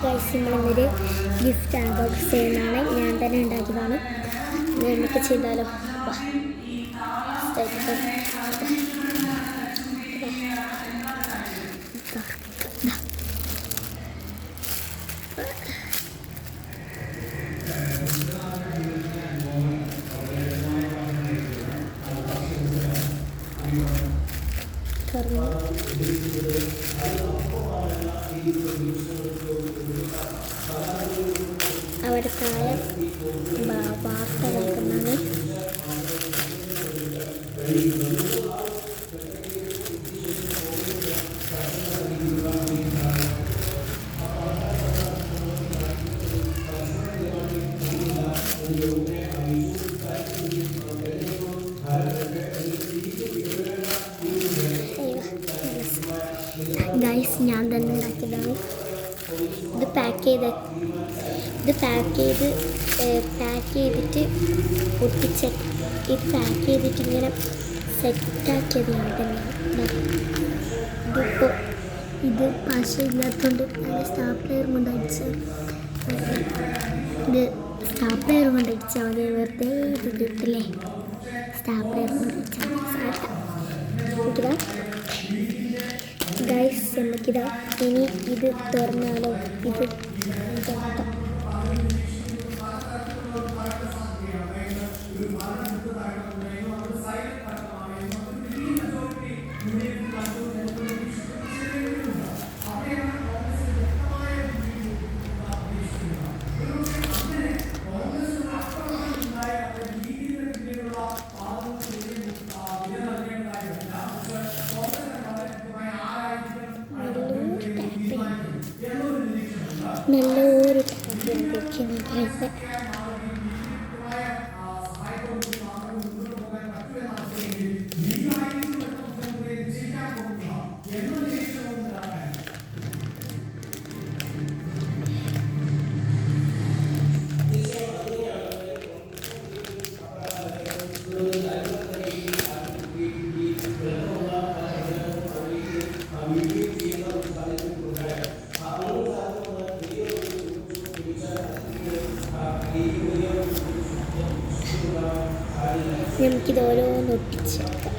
Guys നമ്മളിന്നൊരു gift unbox ചെയ്യുന്നതാണ്. ഞാൻ തന്നെ ഉണ്ടാക്കിയതാണ്. നമുക്ക് ചെയ്താലോ? അവിടെ താഴെ വാർത്ത കേൾക്കുന്നതാണ്. ഗൈസ് ഞാൻ തന്നെ ഉണ്ടാക്കിയതാണ്. ഇത് പാക്ക് ചെയ്തിട്ട് ഇങ്ങനെ സെറ്റാക്കിയത് ഞാൻ തന്നെയാണ്. ഇത് പശ ഇല്ലാത്തതുകൊണ്ട് ഞാൻ സ്റ്റാപ്ലെയർ കൊണ്ട് അടിച്ചാൽ മതി. വെറുതെ ഇത് കിട്ടില്ലേ? സ്റ്റാപ്ലെയർ കൊണ്ട് അടിച്ചാൽ സാധാ ഗൈസ്. നമുക്കിതാ ഇനി ഇത് തുറന്നാലോ? ഇത് തുറക്കാം. നല്ലൊരു ടാപ്പിയാണ്. നമുക്കിത് ഓരോന്ന് ഒട്ടിച്ചെടുക്കാം.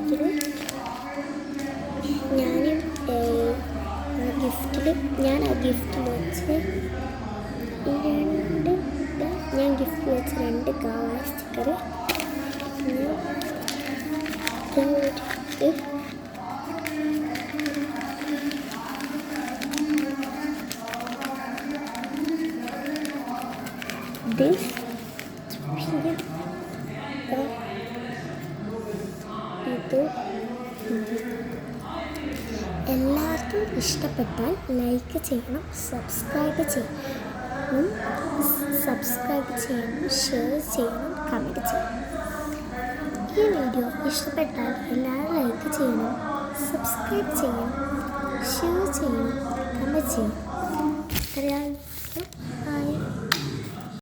ഉണ്ടാക്കിയത്. ഞാൻ ആ ഗിഫ്റ്റിൽ വെച്ച് ഗിഫ്റ്റിൽ വെച്ച് 2 കാവായ സ്റ്റിക്കർ എല്ലാവർക്കും ഇഷ്ടപ്പെട്ടാൽ ലൈക്ക് ചെയ്യണം, സബ്സ്ക്രൈബ് ചെയ്യണം, ഷെയർ ചെയ്യണം, കമൻറ്റ് ചെയ്യണം. ഈ വീഡിയോ ഇഷ്ടപ്പെട്ടാൽ എല്ലാവരും ലൈക്ക് ചെയ്യണം, സബ്സ്ക്രൈബ് ചെയ്യണം, ഷെയർ ചെയ്യണം, കമൻറ്റ് ചെയ്യണം. ബൈ.